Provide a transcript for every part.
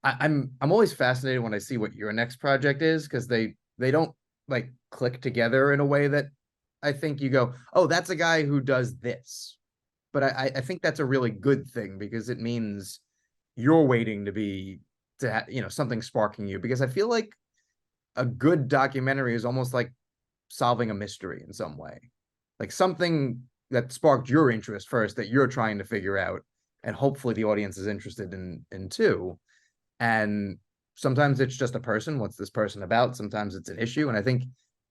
I'm always fascinated when I see what your next project is, because they don't like click together in a way that I think you go, oh, that's a guy who does this. But I think that's a really good thing, because it means you're waiting to be something sparking you, because I feel like a good documentary is almost like solving a mystery in some way, like something that sparked your interest first that you're trying to figure out, and hopefully the audience is interested in too. And sometimes it's just a person, what's this person about? Sometimes it's an issue, and I think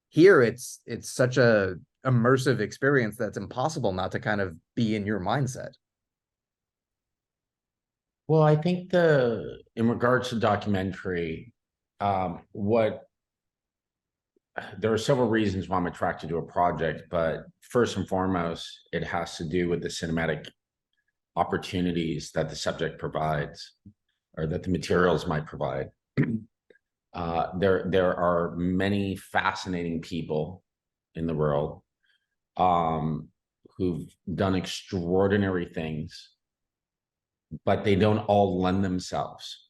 here it's such a immersive experience that's impossible not to kind of be in your mindset. Well, I think in regards to documentary, what there are several reasons why I'm attracted to a project, but first and foremost, it has to do with the cinematic opportunities that the subject provides, or that the materials might provide. There are many fascinating people in the world, who've done extraordinary things, but they don't all lend themselves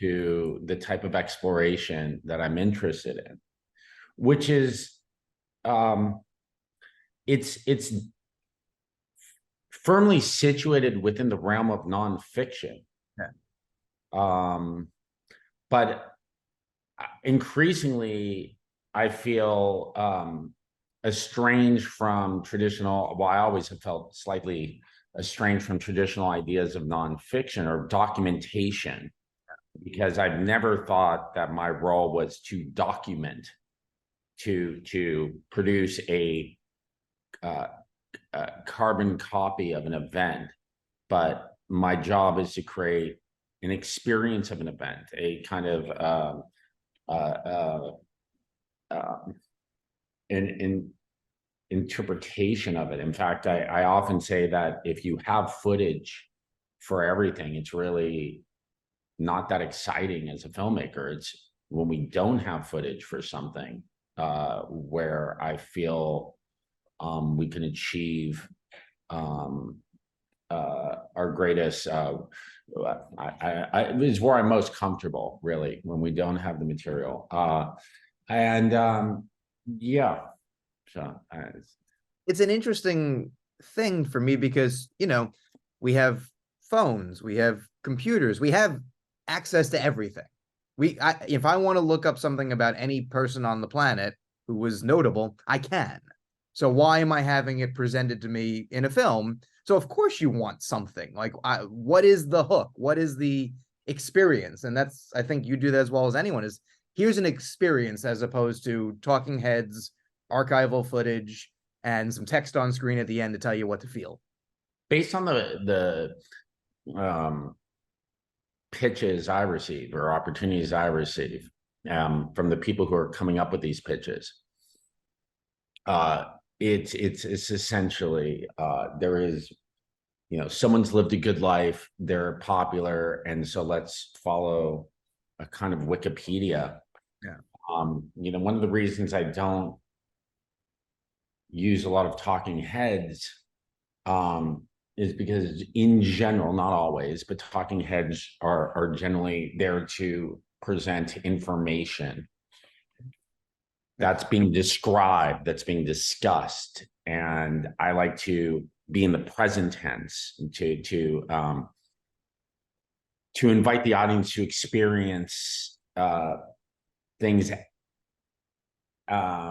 to the type of exploration that I'm interested in, which is it's firmly situated within the realm of nonfiction. Yeah. But increasingly, I feel estranged from traditional, well, I always have felt slightly estranged from traditional ideas of nonfiction or documentation, because I've never thought that my role was to document, to produce a carbon copy of an event, but my job is to create an experience of an event, a kind of an interpretation of it. In fact, I often say that if you have footage for everything, it's really not that exciting as a filmmaker. It's when we don't have footage for something where I feel we can achieve our greatest. Is where I'm most comfortable, really, when we don't have the material. Yeah, so It's an interesting thing for me, because we have phones, we have computers, we have access to everything. If I want to look up something about any person on the planet who was notable, I can. So why am I having it presented to me in a film? So of course you want something like, what is the hook? What is the experience? And that's, I think you do that as well as anyone, is here's an experience, as opposed to talking heads, archival footage, and some text on screen at the end to tell you what to feel. based on the pitches I receive, or opportunities I receive from the people who are coming up with these pitches, it's essentially there is, someone's lived a good life, they're popular, and so let's follow a kind of Wikipedia. Yeah. One of the reasons I don't use a lot of talking heads is because, in general, not always, but talking heads are generally there to present information that's being described, that's being discussed, and I like to be in the present tense, to invite the audience to experience things. Yeah,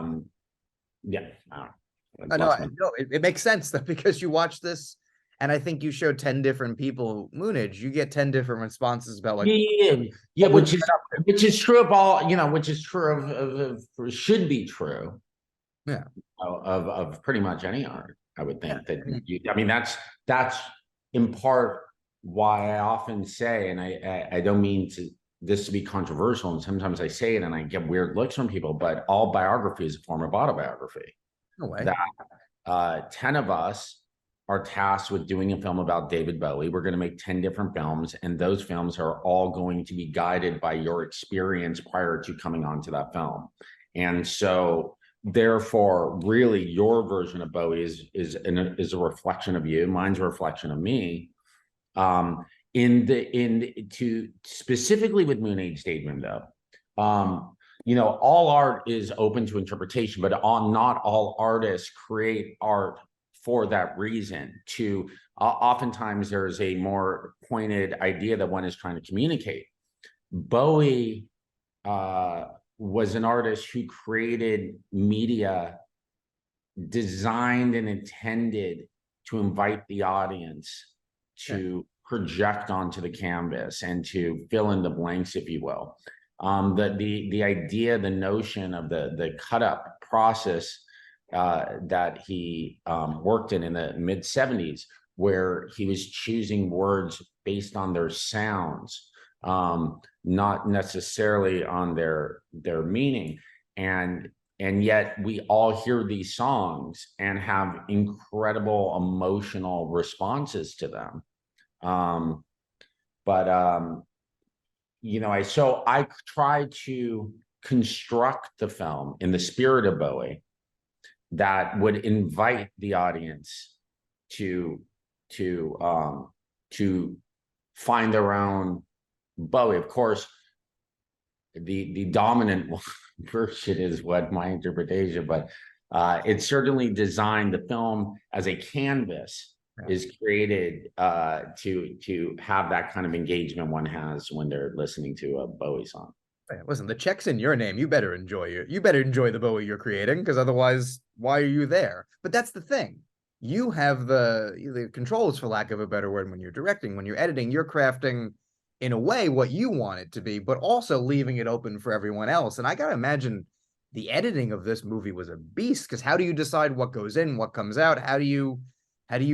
No, it makes sense, that because you watch this, and I think you showed 10 different people Moonage, you get 10 different responses about like, yeah, which is true of all, which is true of should be true, yeah, of pretty much any art. I would think yeah. that I mean that's in part why I often say, and I don't mean this to be controversial, and sometimes I say it and I get weird looks from people, but all biography is a form of autobiography. No way. That 10 of us are tasked with doing a film about David Bowie. We're going to make 10 different films, and those films are all going to be guided by your experience prior to coming onto that film. And so therefore, really, your version of Bowie is a reflection of you. Mine's a reflection of me. to specifically with Moonage Daydream though, all art is open to interpretation, but not all artists create art for that reason. Oftentimes there's a more pointed idea that one is trying to communicate. Bowie was an artist who created media designed and intended to invite the audience to project onto the canvas and to fill in the blanks, if you will. The idea, the notion of the cut up process that he worked in the mid 70s, where he was choosing words based on their sounds, not necessarily on their meaning. And yet we all hear these songs and have incredible emotional responses to them. I try to construct the film in the spirit of Bowie that would invite the audience to find their own Bowie. Of course, the dominant version is what my interpretation, but it certainly designed the film as a canvas is created to have that kind of engagement one has when they're listening to a Bowie song. Listen, the check's in your name. You better enjoy the Bowie you're creating, because otherwise, why are you there? But that's the thing. You have the controls, for lack of a better word, when you're directing, when you're editing, you're crafting in a way what you want it to be, but also leaving it open for everyone else. And I gotta imagine the editing of this movie was a beast, because how do you decide what goes in, what comes out? How do you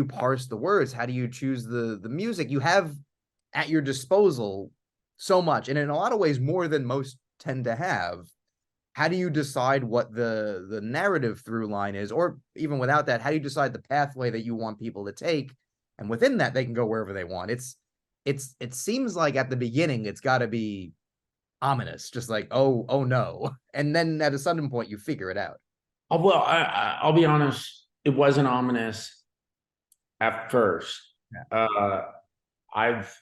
parse the words? How do you choose the music? You have at your disposal so much, and in a lot of ways more than most tend to have. How do you decide what the narrative through line is? Or even without that, how do you decide the pathway that you want people to take? And within that, they can go wherever they want. It seems like at the beginning, it's got to be ominous, just like, oh no. And then at a sudden point, you figure it out. Oh, well, I'll be honest, it wasn't ominous at first. I've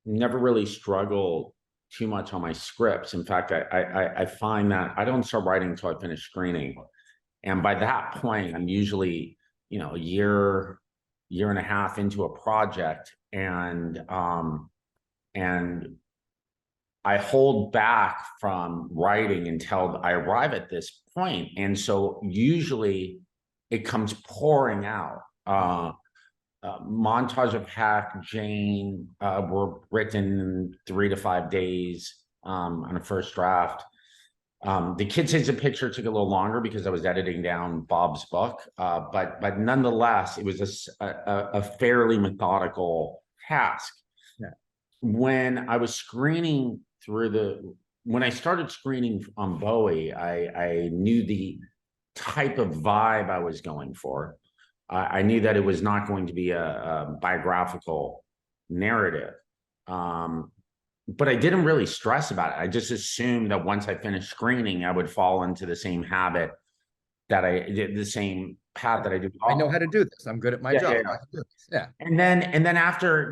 never really struggled too much on my scripts. In fact, I find that I don't start writing until I finish screening. And by that point, I'm usually, a year and a half into a project. And I hold back from writing until I arrive at this point. And so usually it comes pouring out. Montage of Hack, Jane were written in 3 to 5 days on a first draft. The Kid Saves a Picture took a little longer because I was editing down Bob's book, but nonetheless, it was a fairly methodical task. Yeah. When I was screening when I started screening on Bowie, I knew the type of vibe I was going for. I knew that it was not going to be a biographical narrative. But I didn't really stress about it. I just assumed that once I finished screening, I would fall into the same habit that I did, the same path that I do. I know how to do this. I'm good at my job. Yeah. I can do this. Yeah. And then after,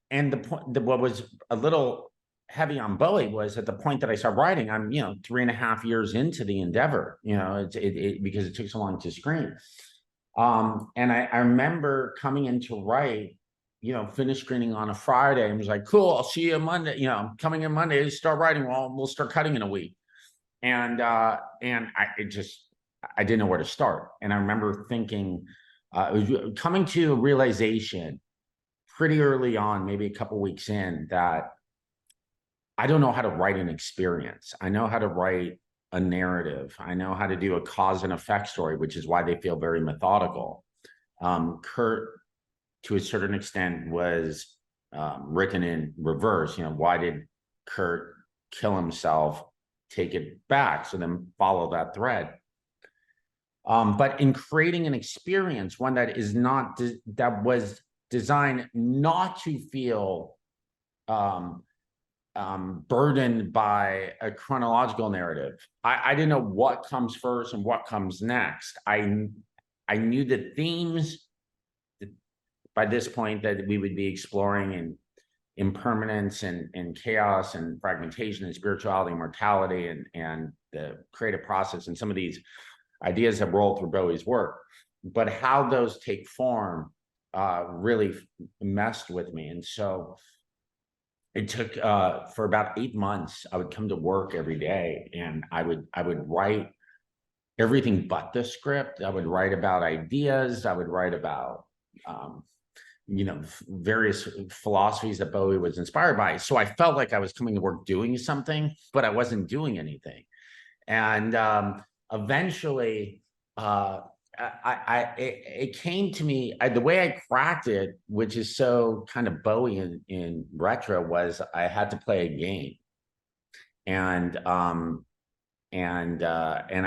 and the point, what was a little heavy on Bowie was at the point that I started writing, I'm, 3.5 years into the endeavor, because it took so long to screen. And I remember coming in to write, finish screening on a Friday and was like, cool, I'll see you Monday. I'm coming in Monday, start writing. Well, we'll start cutting in a week. And I didn't know where to start. And I remember thinking, it was coming to a realization pretty early on, maybe a couple weeks in, that I don't know how to write an experience. I know how to write a narrative. I know how to do a cause and effect story, which is why they feel very methodical. Kurt, to a certain extent, was written in reverse. Why did Kurt kill himself? Take it back. So then follow that thread. But in creating an experience, one that is not that was designed not to feel burdened by a chronological narrative. I didn't know what comes first and what comes next. I knew the themes by this point that we would be exploring, impermanence and chaos and fragmentation and spirituality and mortality and the creative process and some of these ideas that roll through Bowie's work, but how those take form really messed with me. And so it took for about 8 months, I would come to work every day and I would write everything but the script. I would write about ideas. I would write about various philosophies that Bowie was inspired by. So I felt like I was coming to work doing something, but I wasn't doing anything. And eventually, it came to me, the way I cracked it, which is so kind of Bowie in retro, was I had to play a game. And I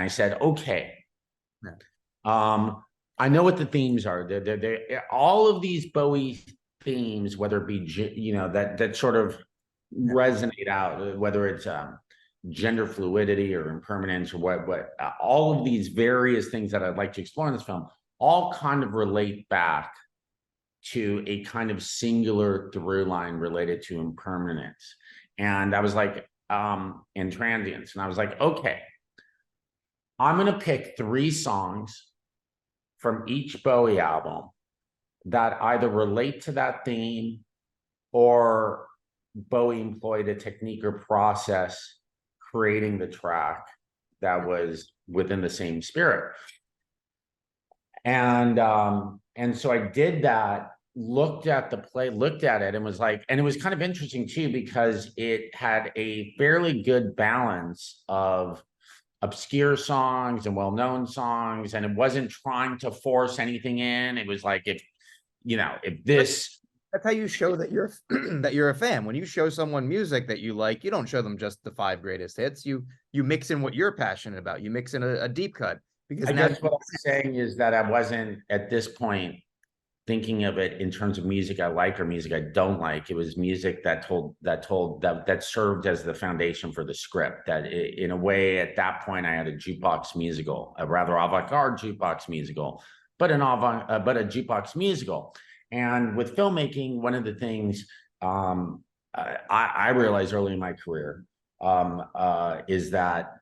said, okay, I know what the themes are. They're all of these Bowie themes, whether it be, that sort of resonate out, whether it's gender fluidity or impermanence or what all of these various things that I'd like to explore in this film all kind of relate back to a kind of singular through line related to impermanence. And I was like, and transience. And I was like, okay, I'm going to pick 3 songs from each Bowie album that either relate to that theme or Bowie employed a technique or process creating the track that was within the same spirit. And so I did that, looked at the play, looked at it and was like, and it was kind of interesting too, because it had a fairly good balance of obscure songs and well-known songs, and it wasn't trying to force anything in. It was like, if this, that's how you show that you're that you're a fan. When you show someone music that you like, you don't show them just the 5 greatest hits. You mix in what you're passionate about. You mix in a deep cut, because I now guess what I'm saying is that I wasn't at this point thinking of it in terms of music I like or music I don't like. It was music that served as the foundation for the script. That in a way, at that point, I had a jukebox musical, a rather avant-garde jukebox musical, but a jukebox musical. And with filmmaking, one of the things I realized early in my career is that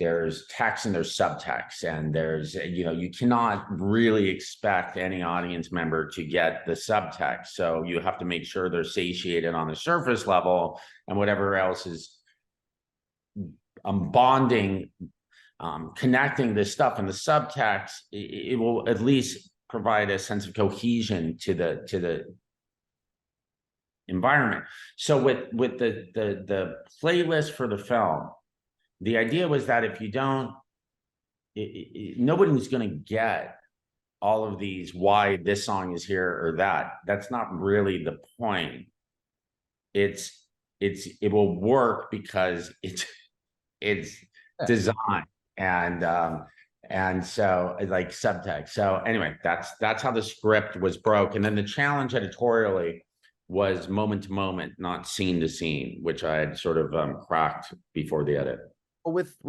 there's text and there's subtext, and there's, you cannot really expect any audience member to get the subtext. So you have to make sure they're satiated on the surface level, and whatever else is bonding, connecting this stuff in the subtext, it will at least provide a sense of cohesion to the environment. So with the playlist for the film, the idea was that if you don't, nobody's going to get all of these, why this song is here or that. That's not really the point. It will work because it's designed and so like subtext. So anyway, that's how the script was broke. And then the challenge editorially was moment to moment, not scene to scene, which I had sort of cracked before the edit. With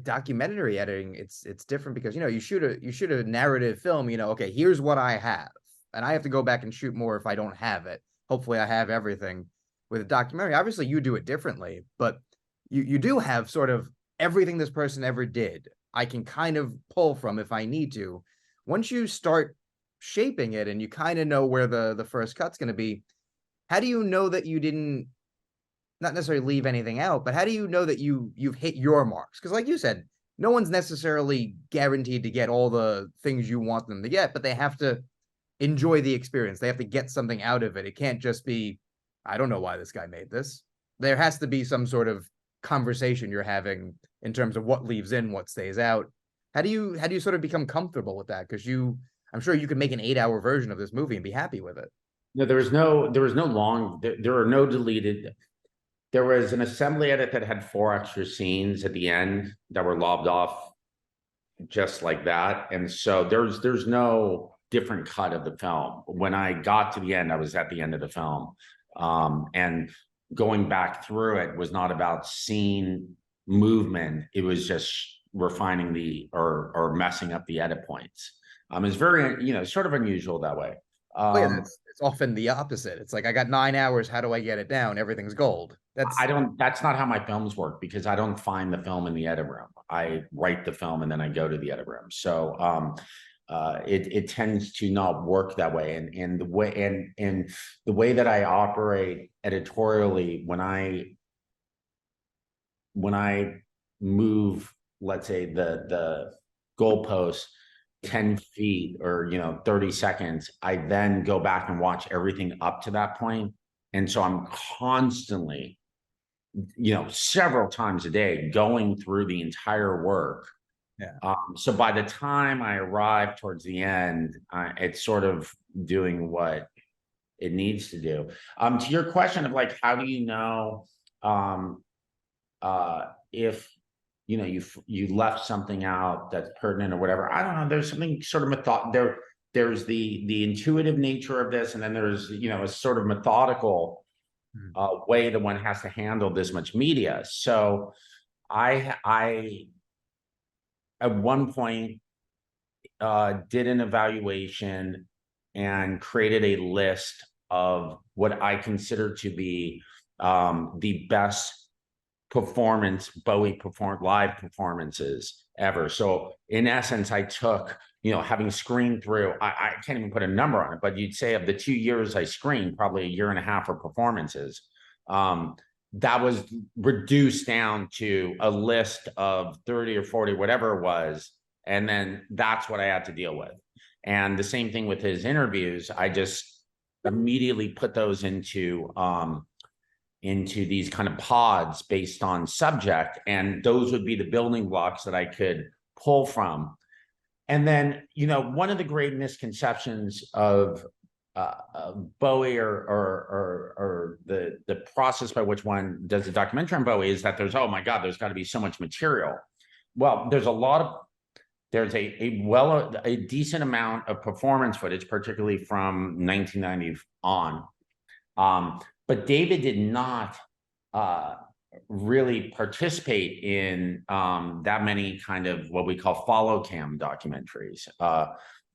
documentary editing, it's different, because you shoot a narrative film. Okay, here's what I have, and I have to go back and shoot more if I don't have it. Hopefully I have everything. With a documentary, obviously you do it differently, but you do have sort of everything this person ever did. I can kind of pull from if I need to. Once you start shaping it and you kind of know where the first cut's going to be, how do you know that you didn't, not necessarily leave anything out, but how do you know that you've hit your marks? Because like you said, no one's necessarily guaranteed to get all the things you want them to get, but they have to enjoy the experience. They have to get something out of it. It can't just be, I don't know why this guy made this. There has to be some sort of conversation you're having in terms of what leaves in, what stays out. How do you sort of become comfortable with that? Because I'm sure you could make an 8-hour version of this movie and be happy with it. No, there was no long, there are no deleted. There was an assembly edit that had 4 extra scenes at the end that were lobbed off just like that. And so there's no different cut of the film. When I got to the end, I was at the end of the film. And going back through it was not about scene movement. It was just refining or messing up the edit points. It's very, sort of unusual that way. Oh, yeah, it's often the opposite. It's like, I got 9 hours. How do I get it down? Everything's gold. I don't, that's not how my films work, because I don't find the film in the edit room. I write the film and then I go to the edit room. So it tends to not work that way. And the way that I operate editorially, when I move, let's say the goalpost 10 feet or 30 seconds, I then go back and watch everything up to that point. And so I'm constantly, several times a day going through the entire work. Yeah. So by the time I arrive towards the end, it's sort of doing what it needs to do. To your question of like, how do you know if you left something out that's pertinent or whatever? I don't know. There's something sort of there's the intuitive nature of this, and then there's a sort of methodical way that one has to handle this much media. So I at one point did an evaluation and created a list of what I consider to be the best Bowie performed live performances ever. So in essence, I took, having screened through, I can't even put a number on it, but you'd say of the 2 years I screened, probably a year and a half of performances. That was reduced down to a list of 30 or 40, whatever it was. And then that's what I had to deal with. And the same thing with his interviews. I just immediately put those into these kind of pods based on subject. And those would be the building blocks that I could pull from. And then, one of the great misconceptions of Bowie or the process by which one does a documentary on Bowie is that there's, oh my God, there's got to be so much material. Well, there's a decent amount of performance footage, particularly from 1990 on. But David did not really participate in that many kind of what we call follow cam documentaries.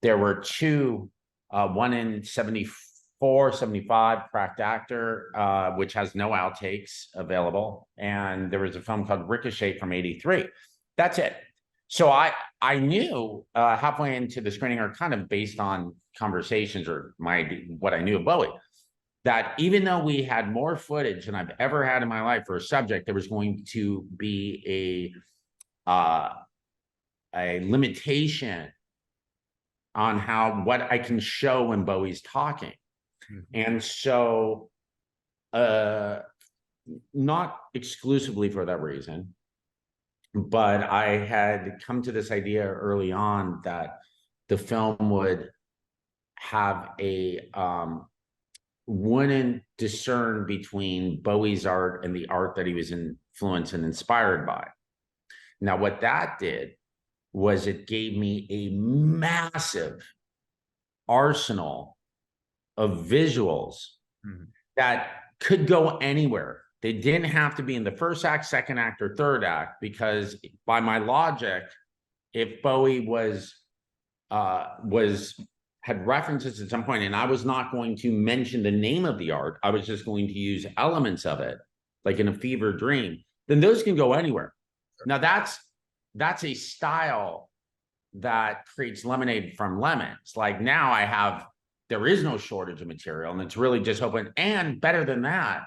There were two, one in 74, 75, Cracked Actor, which has no outtakes available. And there was a film called Ricochet from '83. That's it. So I knew halfway into the screening, or kind of based on conversations or what I knew of Bowie, that even though we had more footage than I've ever had in my life for a subject, there was going to be a limitation on what I can show when Bowie's talking. Mm-hmm. And so not exclusively for that reason, but I had come to this idea early on that the film would have wouldn't discern between Bowie's art and the art that he was influenced and inspired by. Now, what that did was it gave me a massive arsenal of visuals that could go anywhere. They didn't have to be in the first act, second act, or third act, because by my logic, if Bowie had references at some point, and I was not going to mention the name of the art, I was just going to use elements of it, like in A Fever Dream, then those can go anywhere. Now that's a style that creates lemonade from lemons. Like now there is no shortage of material, and it's really just open. And better than that,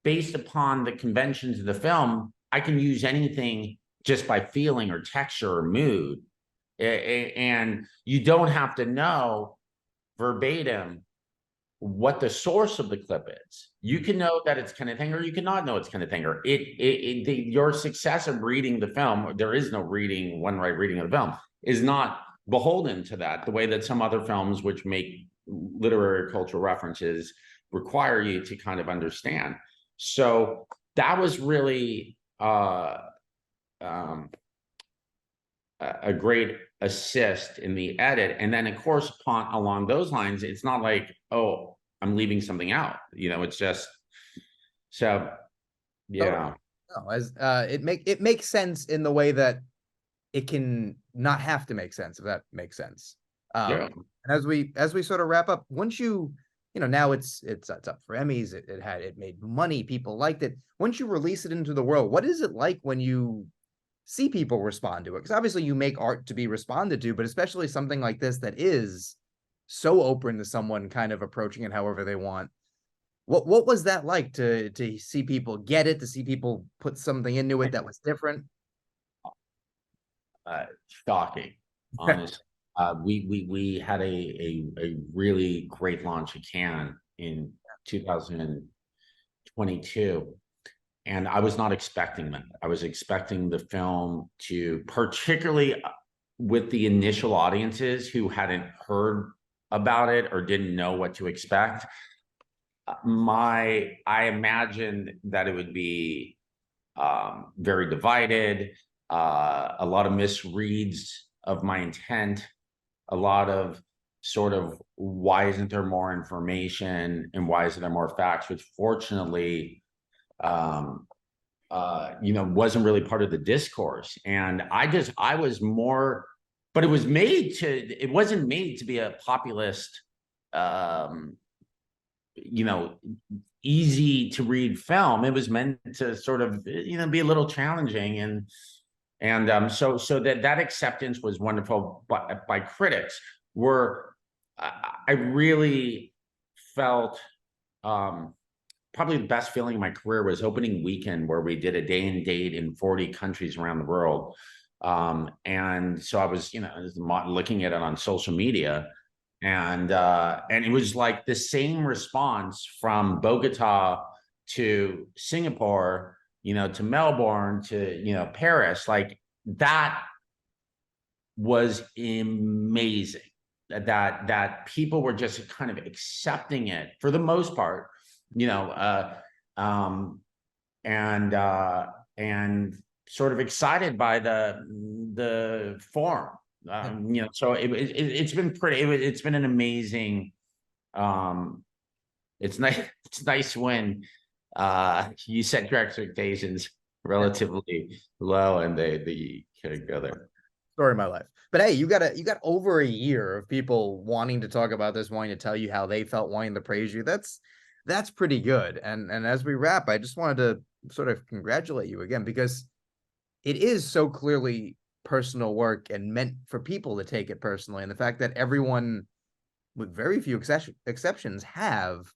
based upon the conventions of the film, I can use anything just by feeling or texture or mood. And you don't have to know verbatim what the source of the clip is. You can know that it's kind of thing, or you cannot know it's kind of thing, or your success of reading the film, there is no one right reading of the film, is not beholden to that, the way that some other films which make literary cultural references require you to kind of understand. So that was really a great assist in the edit. And then, of course, along those lines, it's not like, oh, I'm leaving something out. It's just so, yeah. No, it makes sense in the way that it can not have to make sense, if that makes sense. Yeah. And as we sort of wrap up, once now it's up for Emmys. It made money. People liked it. Once you release it into the world, what is it like when you see people respond to it? Because obviously you make art to be responded to, but especially something like this that is so open to someone kind of approaching it however they want. What was that like to see people get it, to see people put something into it that was different? uh, Shocking, honestly. We had a really great launch of Cannes in 2022, and I was not expecting that. I was expecting the film to, particularly with the initial audiences who hadn't heard about it or didn't know what to expect. I imagined that it would be very divided, a lot of misreads of my intent, a lot of sort of why isn't there more information and why isn't there more facts, which fortunately, wasn't really part of the discourse. And I was more, but it wasn't made to be a populist, um, easy to read film. It was meant to sort of, be a little challenging, so that acceptance was wonderful by critics. I really felt, probably the best feeling of my career was opening weekend, where we did a day and date in 40 countries around the world. And so I was, looking at it on social media, and it was like the same response from Bogota to Singapore, to Melbourne, to Paris. Like, that was amazing. That people were just kind of accepting it for the most part, you know, and sort of excited by the form. So it's been it's been an amazing. Um, it's nice. It's nice when you set your expectations relatively low and they kind of go there. Story of my life. But hey, you got over a year of people wanting to talk about this, wanting to tell you how they felt, wanting to praise you. That's pretty good. And as we wrap, I just wanted to sort of congratulate you again, because it is so clearly personal work and meant for people to take it personally. And the fact that everyone, with very few exceptions, have,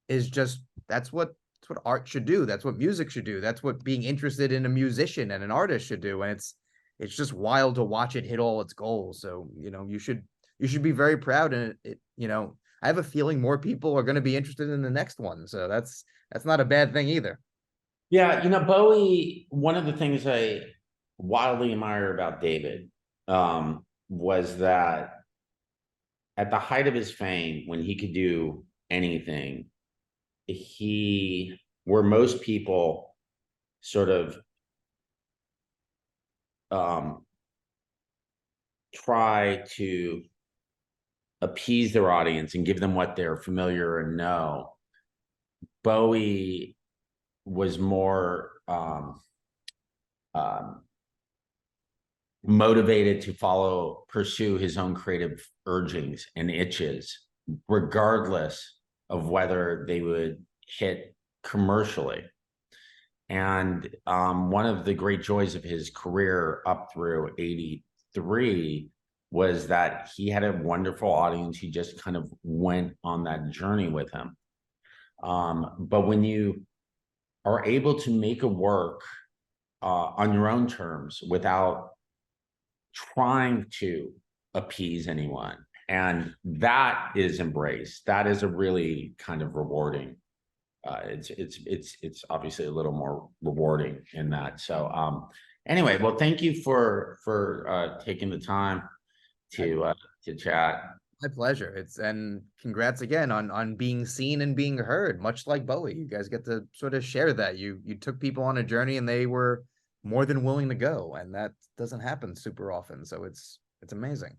is just that's what art should do. That's what music should do. That's what being interested in a musician and an artist should do. And it's just wild to watch it hit all its goals. So, you should be very proud. And I have a feeling more people are going to be interested in the next one. So that's not a bad thing either. Yeah, Bowie, one of the things I wildly admire about David, was that at the height of his fame, when he could do anything, where most people sort of try to appease their audience and give them what they're familiar and know, Bowie was more motivated to pursue his own creative urgings and itches, regardless of whether they would hit commercially. And one of the great joys of his career up through 83 was that he had a wonderful audience. He just kind of went on that journey with him. But when you are able to make a work on your own terms without trying to appease anyone, and that is embraced, that is a really kind of rewarding. It's obviously a little more rewarding in that. So anyway, well, thank you for taking the time to chat. My pleasure. And congrats again on being seen and being heard, much like Bowie. You guys get to sort of share that. You took people on a journey and they were more than willing to go. And that doesn't happen super often. So it's amazing.